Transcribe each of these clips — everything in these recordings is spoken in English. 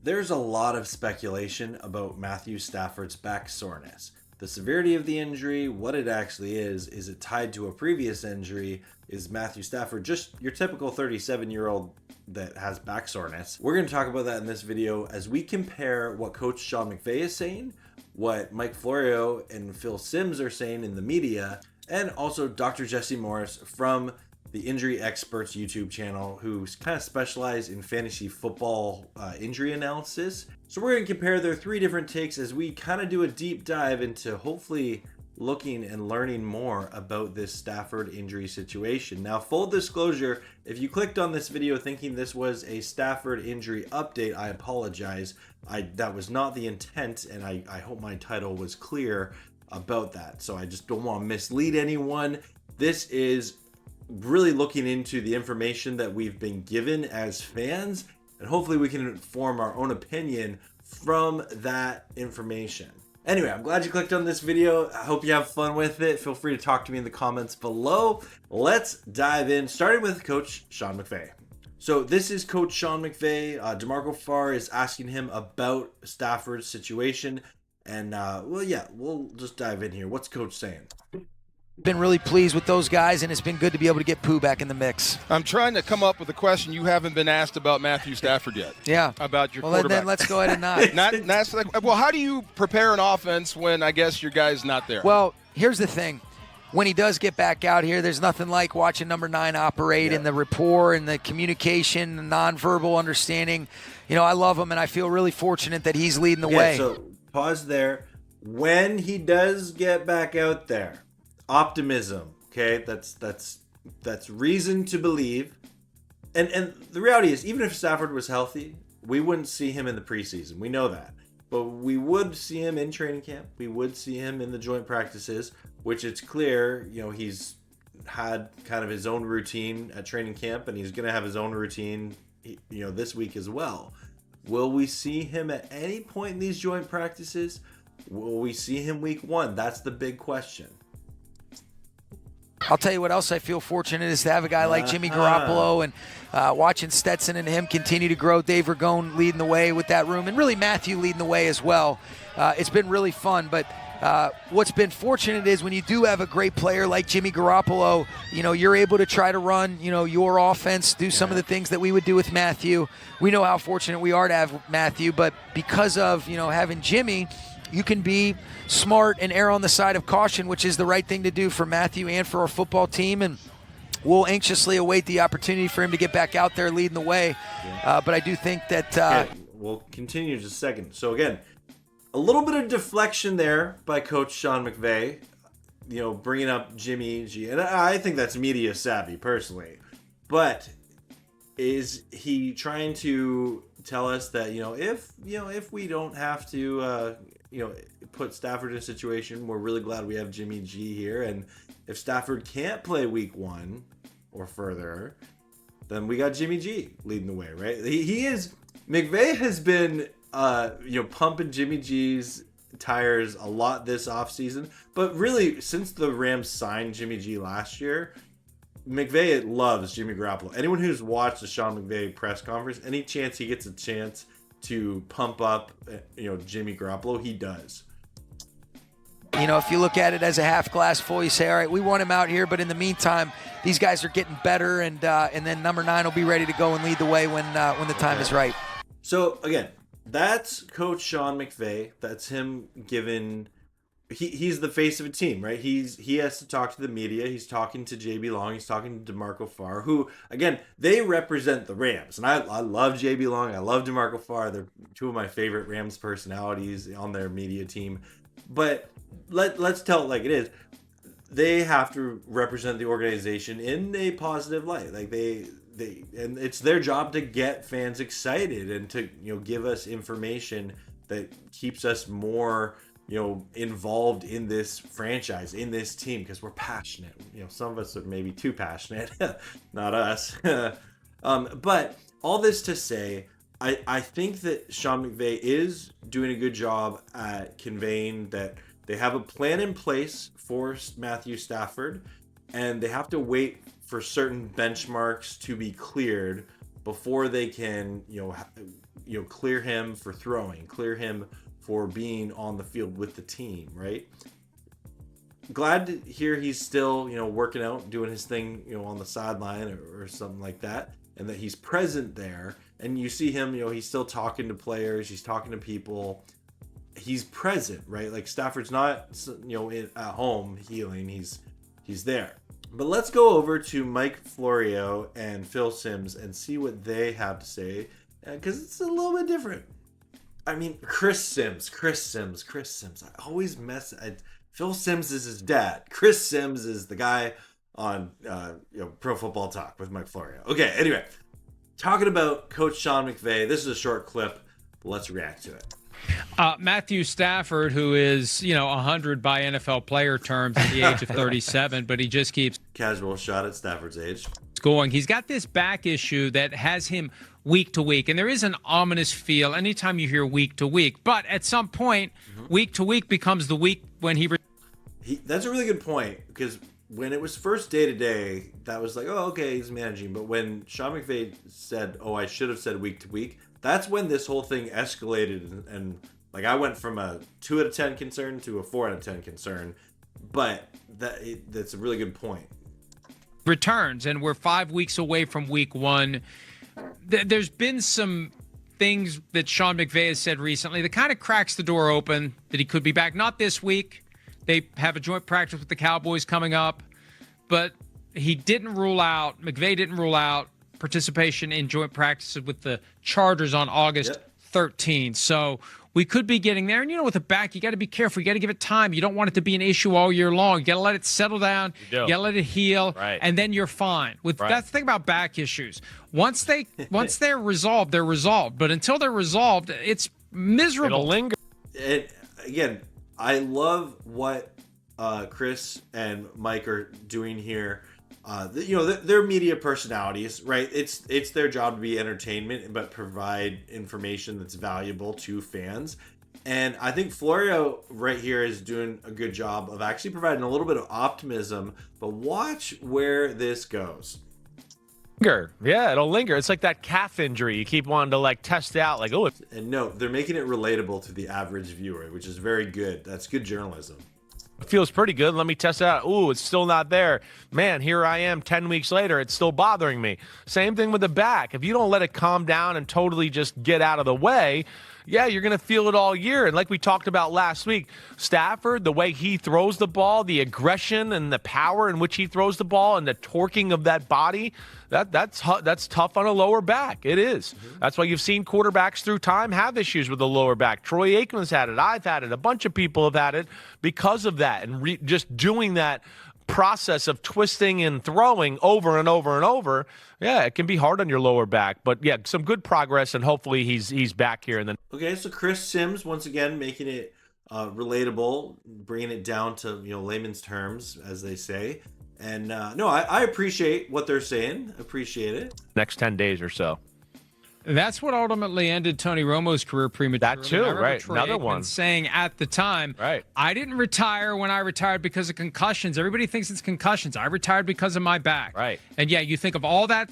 There's a lot of speculation about Matthew Stafford's back soreness. The severity of the injury, what it actually is it tied to a previous injury? Is Matthew Stafford just your typical 37-year-old that has back soreness? We're going to talk about that in this video as we compare what Coach Sean McVay is saying, what Mike Florio and Phil Simms are saying in the media, and also Dr. Jesse Morris from the Injury Experts YouTube channel, who kind of specialize in fantasy football injury analysis. So we're going to compare their three different takes as we kind of do a deep dive into hopefully looking and learning more about this Stafford injury situation. Now, full disclosure, if you clicked on this video thinking this was a Stafford injury update, I apologize. That was not the intent, and I hope my title was clear about that. So I just don't want to mislead anyone. This is really looking into the information that we've been given as fans, and hopefully we can form our own opinion from that information. Anyway, I'm glad you clicked on this video. I hope you have fun with it. Feel free to talk to me in the comments below. Let's dive in, starting with Coach Sean McVay. So this is Coach Sean McVay. DeMarco Farr is asking him about Stafford's situation. And we'll just dive in here. What's Coach saying? Been really pleased with those guys, and it's been good to be able to get Pooh back in the mix. I'm trying to come up with a question you haven't been asked about Matthew Stafford yet. Yeah. About your quarterback. Well, then let's go ahead and not. Well, how do you prepare an offense when I guess your guy's not there? Well, here's the thing. When he does get back out here, there's nothing like watching number 9 operate, and the rapport and the communication, the nonverbal understanding. You know, I love him, and I feel really fortunate that he's leading the way. So pause there. When he does get back out there, optimism, okay? That's reason to believe. And the reality is, even if Stafford was healthy, we wouldn't see him in the preseason. We know that. But we would see him in training camp. We would see him in the joint practices, which it's clear, you know, he's had kind of his own routine at training camp, and he's going to have his own routine, you know, this week as well. Will we see him at any point in these joint practices? Will we see him week 1? That's the big question. I'll tell you what else I feel fortunate is to have a guy like Jimmy Garoppolo, and watching Stetson and him continue to grow. Dave Ragone leading the way with that room, and really Matthew leading the way as well. It's been really fun, but what's been fortunate is when you do have a great player like Jimmy Garoppolo, you know, you're able to try to run, you know, your offense, do some of the things that we would do with Matthew. We know how fortunate we are to have Matthew, but because of, you know, having Jimmy, you can be smart and err on the side of caution, which is the right thing to do for Matthew and for our football team. And we'll anxiously await the opportunity for him to get back out there leading the way. But I do think that... we'll continue in just a second. So again, a little bit of deflection there by Coach Sean McVay, you know, bringing up Jimmy G. And I think that's media savvy, personally. But is he trying to tell us that, if we don't have to... put Stafford in a situation, we're really glad we have Jimmy G here, and if Stafford can't play week 1 or further, then we got Jimmy G leading the way, right? McVay has been pumping Jimmy G's tires a lot this offseason, but really since the Rams signed Jimmy G last year, McVay loves Jimmy Garoppolo. Anyone who's watched the Sean McVay press conference, any chance he gets a chance to pump up, Jimmy Garoppolo, he does. You know, if you look at it as a half glass full, you say, all right, we want him out here, but in the meantime, these guys are getting better, and then number 9 will be ready to go and lead the way when the time is right. So again, that's Coach Sean McVay. That's him giving. He's the face of a team, right? He has to talk to the media. He's talking to JB Long. He's talking to DeMarco Farr, who, again, they represent the Rams. And I love JB Long. I love DeMarco Farr. They're two of my favorite Rams personalities on their media team. But let's tell it like it is. They have to represent the organization in a positive light. Like and it's their job to get fans excited and to, give us information that keeps us more involved in this franchise, in this team, because we're passionate. Some of us are maybe too passionate, not us. But all this to say, I think that Sean McVay is doing a good job at conveying that they have a plan in place for Matthew Stafford, and they have to wait for certain benchmarks to be cleared before they can, clear him for throwing, clear him for being on the field with the team, right? Glad to hear he's still, working out, doing his thing, on the sideline or something like that, and that he's present there. And you see him, he's still talking to players, he's talking to people. He's present, right? Like Stafford's not, at home healing. He's there. But let's go over to Mike Florio and Phil Simms and see what they have to say, because it's a little bit different. I mean, Chris Simms. I always mess. Phil Simms is his dad. Chris Simms is the guy on Pro Football Talk with Mike Florio. Okay, anyway, talking about Coach Sean McVay. This is a short clip. Let's react to it. Matthew Stafford, who is, 100 by NFL player terms at the age of 37, but he just keeps casual shot at Stafford's age. Going. He's got this back issue that has him week to week, and there is an ominous feel anytime you hear week to week. But at some point, week to week becomes the week when he that's a really good point, because when it was first day to day, that was like, oh, okay, he's managing. But when Sean McVay said, oh, I should have said week to week, that's when this whole thing escalated, and like I went from a 2 out of 10 concern to a 4 out of 10 concern. But that's a really good point. Returns, and we're 5 weeks away from week one. There's been some things that Sean McVay has said recently that kind of cracks the door open that he could be back. Not this week. They have a joint practice with the Cowboys coming up, but McVay didn't rule out participation in joint practices with the Chargers on August 13th. So we could be getting there. And, with a back, you got to be careful. You got to give it time. You don't want it to be an issue all year long. You got to let it settle down. You got to let it heal, and then you're fine. That's the thing about back issues. Once they're resolved, they're resolved. But until they're resolved, it's miserable. It'll linger. Again, I love what Chris and Mike are doing here. They're media personalities, right? It's their job to be entertainment, but provide information that's valuable to fans. And I think Florio right here is doing a good job of actually providing a little bit of optimism, but watch where this goes. Yeah, it'll linger. It's like that calf injury you keep wanting to test out, And no, they're making it relatable to the average viewer, which is very good. That's good journalism. It feels pretty good. Let me test it out. Ooh, it's still not there. Man, here I am 10 weeks later. It's still bothering me. Same thing with the back. If you don't let it calm down and totally just get out of the way, you're going to feel it all year. And like we talked about last week, Stafford, the way he throws the ball, the aggression and the power in which he throws the ball and the torquing of that body, that's tough on a lower back. It is. That's why you've seen quarterbacks through time have issues with the lower back. Troy Aikman's had it. I've had it. A bunch of people have had it because of that. And just doing that process of twisting and throwing over and over and over, it can be hard on your lower back. But some good progress, and hopefully he's back here. And then so Chris Simms once again making it relatable, bringing it down to layman's terms, as they say. And I appreciate what they're saying. Appreciate it. Next 10 days or so. That's what ultimately ended Tony Romo's career prematurely. That too, right? Troy Another Aikman one. Saying at the time, I didn't retire when I retired because of concussions. Everybody thinks it's concussions. I retired because of my back. Right. And you think of all that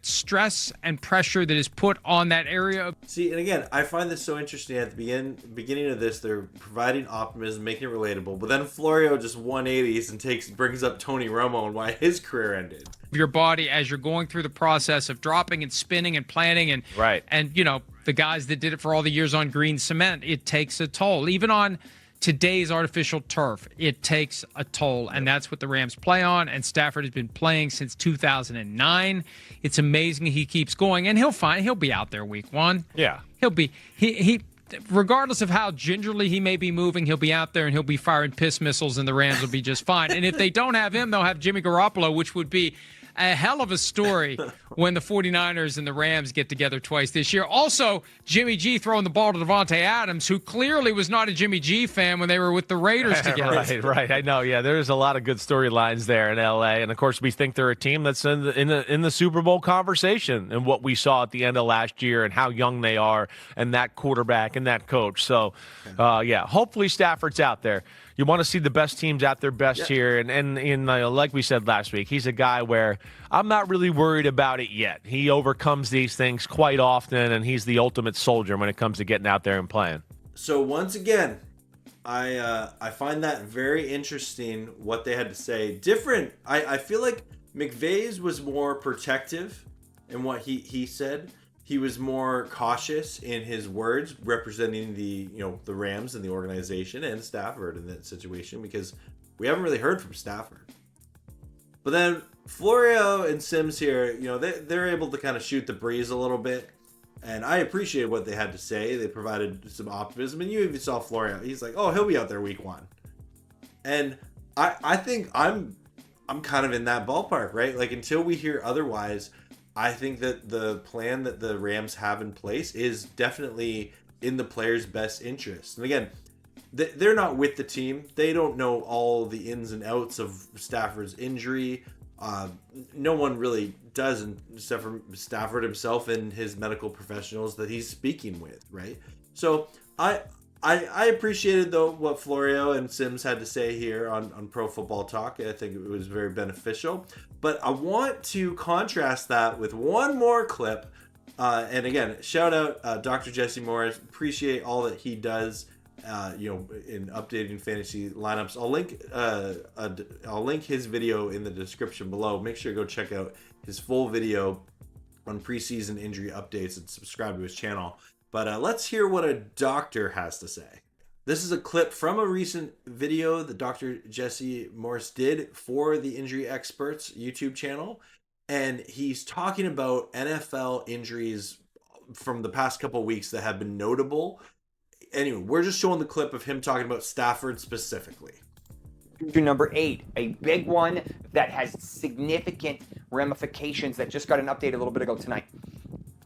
stress and pressure that is put on that area. See, and again, I find this so interesting. At the beginning of this, they're providing optimism, making it relatable. But then Florio just 180s and brings up Tony Romo and why his career ended. Your body as you're going through the process of dropping and spinning and planting and the guys that did it for all the years on green cement, it takes a toll. Even on today's artificial turf, it takes a toll, and that's what the Rams play on, and Stafford has been playing since 2009. It's amazing he keeps going, and he'll be out there week one. Yeah. He'll be he regardless of how gingerly he may be moving, he'll be out there and he'll be firing piss missiles, and the Rams will be just fine. And if they don't have him, they'll have Jimmy Garoppolo, which would be a hell of a story when the 49ers and the Rams get together twice this year. Also, Jimmy G throwing the ball to Devontae Adams, who clearly was not a Jimmy G fan when they were with the Raiders together. Right. I know. Yeah, there's a lot of good storylines there in L.A. And, of course, we think they're a team that's in the Super Bowl conversation, and what we saw at the end of last year and how young they are and that quarterback and that coach. So, hopefully Stafford's out there. You want to see the best teams at their best here. And like we said last week, he's a guy where I'm not really worried about it yet. He overcomes these things quite often, and he's the ultimate soldier when it comes to getting out there and playing. So once again, I find that very interesting what they had to say. Different. I feel like McVay's was more protective in what he said. He was more cautious in his words, representing the Rams and the organization and Stafford in that situation, because we haven't really heard from Stafford. But then Florio and Sims here, they're able to kind of shoot the breeze a little bit. And I appreciate what they had to say. They provided some optimism. And you even saw Florio. He's like, oh, he'll be out there week 1. And I think I'm kind of in that ballpark, right? Like, until we hear otherwise, I think that the plan that the Rams have in place is definitely in the players' best interest. And again, they're not with the team. They don't know all the ins and outs of Stafford's injury. No one really does, except for Stafford himself and his medical professionals that he's speaking with, right? So I appreciated, though, what Florio and Sims had to say here on Pro Football Talk. I think it was very beneficial. But I want to contrast that with one more clip. And again, shout out Dr. Jesse Morris. Appreciate all that he does, in updating fantasy lineups. I'll link his video in the description below. Make sure to go check out his full video on preseason injury updates and subscribe to his channel. But let's hear what a doctor has to say. This is a clip from a recent video that Dr. Jesse Morse did for the Injury Experts YouTube channel. And he's talking about NFL injuries from the past couple of weeks that have been notable. Anyway, we're just showing the clip of him talking about Stafford specifically. Number 8, a big one that has significant ramifications that just got an update a little bit ago tonight.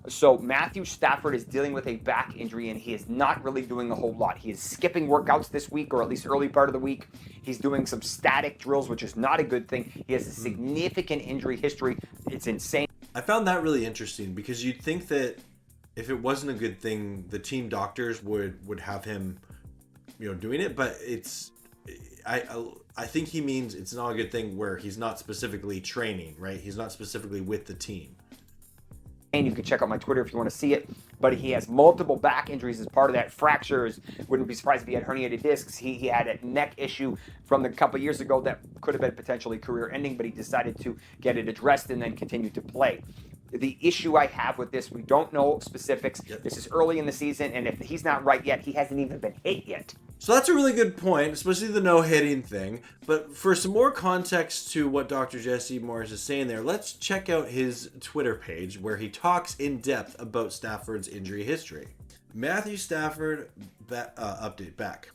So Matthew Stafford is dealing with a back injury, and he is not really doing a whole lot. He is skipping workouts this week, or at least early part of the week. He's doing some static drills, which is not a good thing. He has a significant injury history. It's insane. I found that really interesting, because you'd think that if it wasn't a good thing, the team doctors would have him, doing it. But I think he means it's not a good thing where he's not specifically training, right? He's not specifically with the team. And you can check out my Twitter if you want to see it. But he has multiple back injuries as part of that. Fractures. Wouldn't be surprised if he had herniated discs. He had a neck issue from a couple years ago that could have been potentially career-ending, but he decided to get it addressed and then continue to play. The issue I have with this, we don't know specifics. Yep. This is early in the season, and if he's not right yet, he hasn't even been hit yet. So that's a really good point, especially the no-hitting thing. But for some more context to what Dr. Jesse Morris is saying there, let's check out his Twitter page where he talks in depth about Stafford's injury history. Matthew Stafford update back.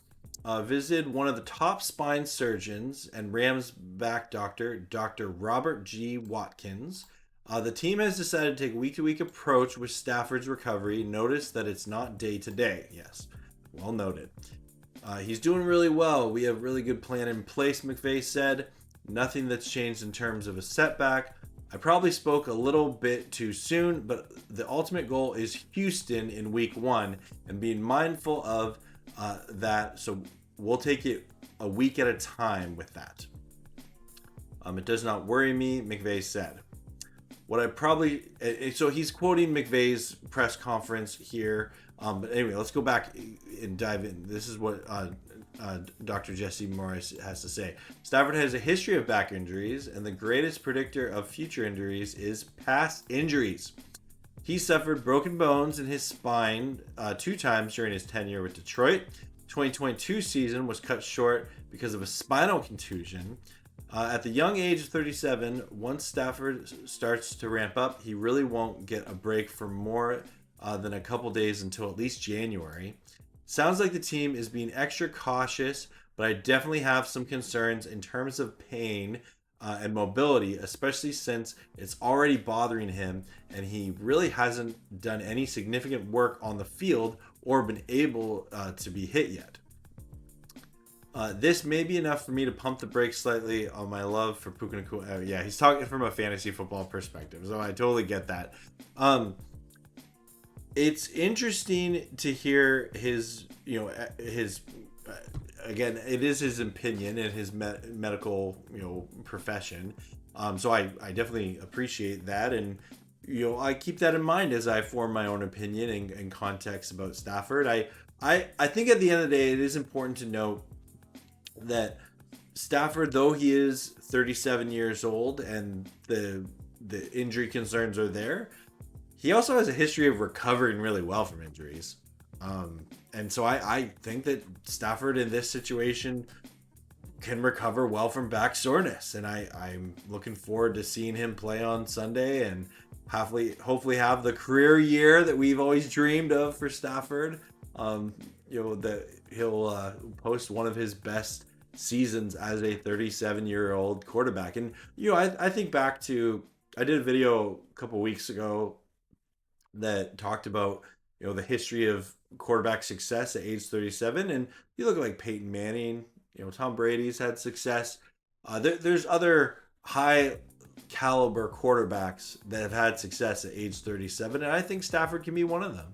Visited one of the top spine surgeons and Rams back doctor, Dr. Robert G. Watkins. The team has decided to take a week-to-week approach with Stafford's recovery. Notice that it's not day-to-day. Yes, well noted. He's doing really well. We have a really good plan in place, McVay said. Nothing that's changed in terms of a setback. I probably spoke a little bit too soon, but the ultimate goal is Houston in week 1 and being mindful of that. So we'll take it a week at a time with that. It does not worry me, McVay said. So he's quoting McVay's press conference here. But anyway, let's go back and dive in. This is what Dr. Jesse Morris has to say. Stafford has a history of back injuries, and the greatest predictor of future injuries is past injuries. He suffered broken bones in his spine 2 times during his tenure with Detroit. 2022 season was cut short because of a spinal contusion. At the young age of 37, once Stafford starts to ramp up, he really won't get a break for more than a couple days until at least January. Sounds like the team is being extra cautious, but I definitely have some concerns in terms of pain and mobility, especially since it's already bothering him and he really hasn't done any significant work on the field or been able to be hit yet. This may be enough for me to pump the brakes slightly on my love for Puka Nacua. Yeah, he's talking from a fantasy football perspective, so I totally get that. It's interesting to hear his, again, it is his opinion in his medical, profession. So I definitely appreciate that. And, I keep that in mind as I form my own opinion and context about Stafford. I think at the end of the day, it is important to note that Stafford, though he is 37 years old and the injury concerns are there, he also has a history of recovering really well from injuries. And so I think that Stafford in this situation can recover well from back soreness. And I'm looking forward to seeing him play on Sunday and hopefully have the career year that we've always dreamed of for Stafford. That he'll post one of his best seasons as a 37-year-old quarterback. And, I think back to, I did a video a couple weeks ago that talked about, the history of quarterback success at age 37. And you look at like Peyton Manning, Tom Brady's had success. There's other high caliber quarterbacks that have had success at age 37. And I think Stafford can be one of them.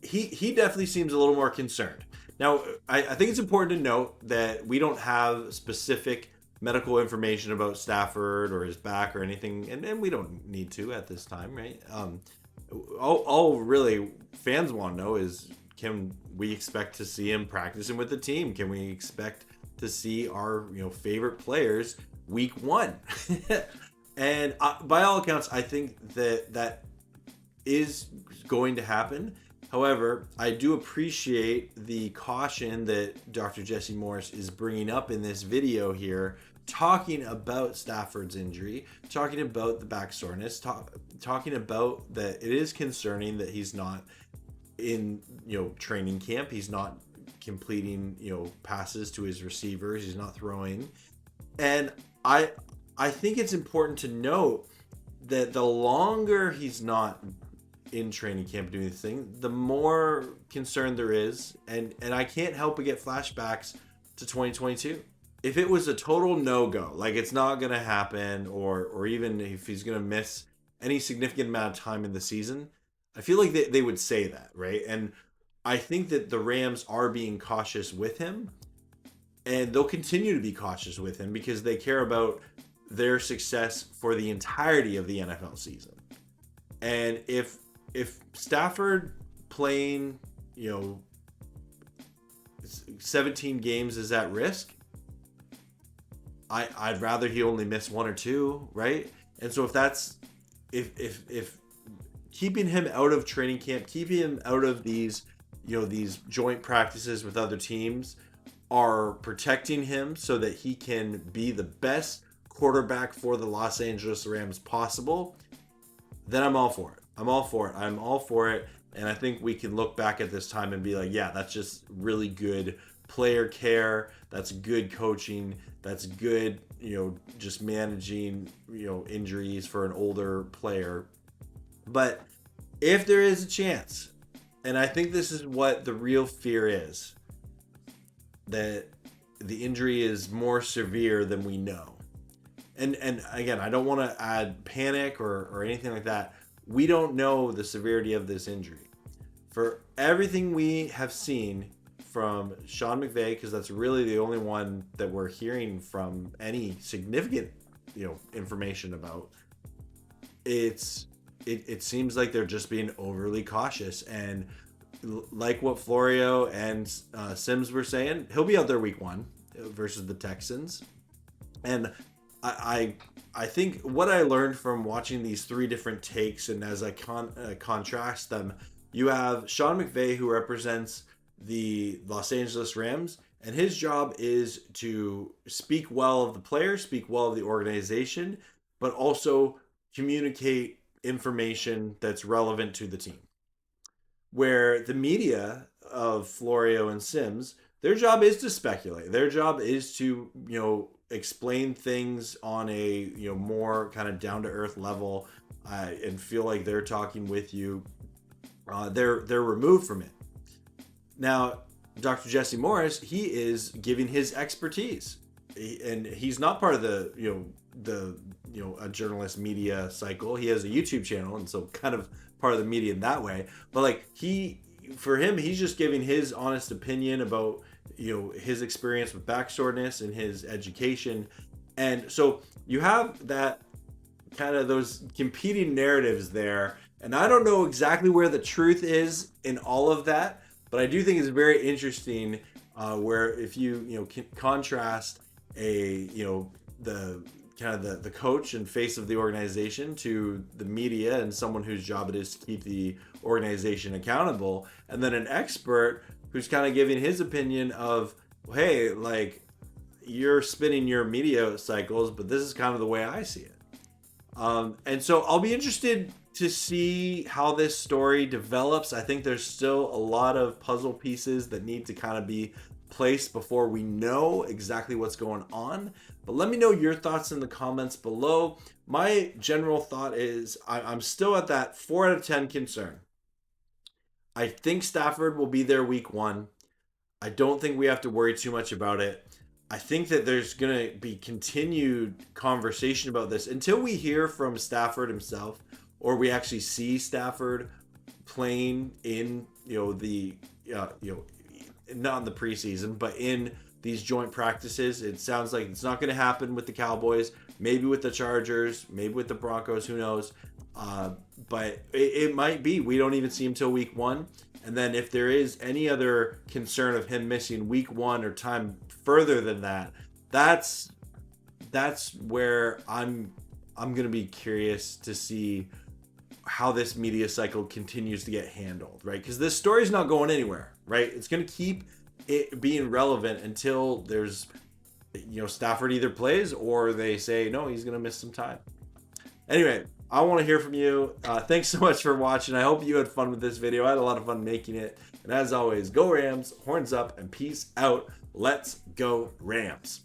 He definitely seems a little more concerned. Now, I think it's important to note that we don't have specific medical information about Stafford or his back or anything. And we don't need to at this time, right? All really fans want to know is, can we expect to see him practicing with the team? Can we expect to see our favorite players week 1? And by all accounts, I think that is going to happen. However, I do appreciate the caution that Dr. Jesse Morse is bringing up in this video here, talking about Stafford's injury, talking about the back soreness, talking about that it is concerning that he's not in training camp. He's not completing passes to his receivers. He's not throwing. And I think it's important to note that the longer he's not in training camp doing this thing, the more concern there is. And I can't help but get flashbacks to 2022. If it was a total no-go, like it's not going to happen, or even if he's going to miss any significant amount of time in the season, I feel like they would say that, right? And I think that the Rams are being cautious with him, and they'll continue to be cautious with him because they care about their success for the entirety of the NFL season. And if Stafford playing, 17 games is at risk, I'd rather he only miss 1 or 2, right? And so if keeping him out of training camp, keeping him out of these joint practices with other teams are protecting him so that he can be the best quarterback for the Los Angeles Rams possible, then I'm all for it. I'm all for it. And I think we can look back at this time and be like, yeah, that's just really good player care. That's good coaching. That's good, just managing, injuries for an older player. But if there is a chance, and I think this is what the real fear is, that the injury is more severe than we know. And again, I don't want to add panic or anything like that. We don't know the severity of this injury. For everything we have seen from Sean McVay, because that's really the only one that we're hearing from any significant, information about, it seems like they're just being overly cautious. And like what Florio and Sims were saying, he'll be out there week 1 versus the Texans. And I think what I learned from watching these 3 different takes, and as I contrast them, you have Sean McVay, who represents the Los Angeles Rams, and his job is to speak well of the players, speak well of the organization, but also communicate information that's relevant to the team. Where the media of Florio and Sims, their job is to speculate. Their job is to, explain things on a, more kind of down to earth level, and feel like they're talking with you. They're removed from it. Now, Dr. Jesse Morris, he is giving his expertise, and he's not part of the a journalist media cycle. He has a YouTube channel, and so kind of part of the media in that way. But like for him, he's just giving his honest opinion about, you know, his experience with back soreness and his education. And so you have that kind of those competing narratives there. And I don't know exactly where the truth is in all of that, but I do think it's very interesting where if you contrast the coach and face of the organization to the media and someone whose job it is to keep the organization accountable, and then an expert who's kind of giving his opinion of, hey, like, you're spinning your media cycles, but this is kind of the way I see it. And so I'll be interested to see how this story develops. I think there's still a lot of puzzle pieces that need to kind of be placed before we know exactly what's going on. But let me know your thoughts in the comments below. My general thought is I'm still at that 4 out of 10 concern. I think Stafford will be there week 1. I don't think we have to worry too much about it. I think that there's going to be continued conversation about this until we hear from Stafford himself, or we actually see Stafford playing in, not in the preseason, but in these joint practices. It sounds like it's not going to happen with the Cowboys, maybe with the Chargers, maybe with the Broncos, who knows? But it might be. We don't even see him till week 1. And then if there is any other concern of him missing week 1 or time further than that, that's where I'm going to be curious to see how this media cycle continues to get handled, right? Because this story's not going anywhere, right? It's going to keep it being relevant until there's, Stafford either plays or they say, no, he's going to miss some time. Anyway, I want to hear from you. Thanks so much for watching. I hope you had fun with this video. I had a lot of fun making it. And as always, go Rams, horns up, and peace out. Let's go Rams.